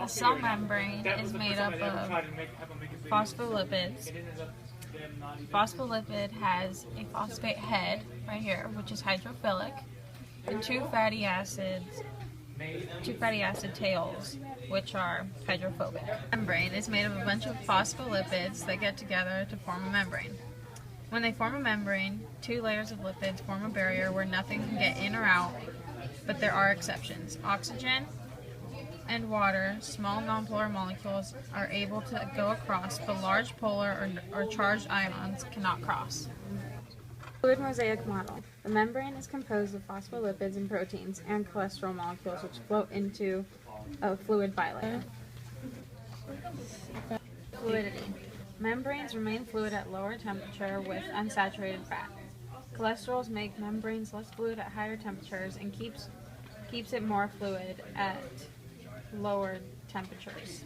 The cell membrane is made up of phospholipids. Phospholipid has a phosphate head right here, which is hydrophilic, and two fatty acid tails, which are hydrophobic. The membrane is made of a bunch of phospholipids that get together to form a membrane. When they form a membrane, two layers of lipids form a barrier where nothing can get in or out, but there are exceptions. Oxygen and water, small nonpolar molecules, are able to go across, but large polar or charged ions cannot cross. Fluid mosaic model. The membrane is composed of phospholipids and proteins and cholesterol molecules which float into a fluid bilayer. Fluidity. Membranes remain fluid at lower temperature with unsaturated fat. Cholesterols make membranes less fluid at higher temperatures and keeps it more fluid at lower temperatures.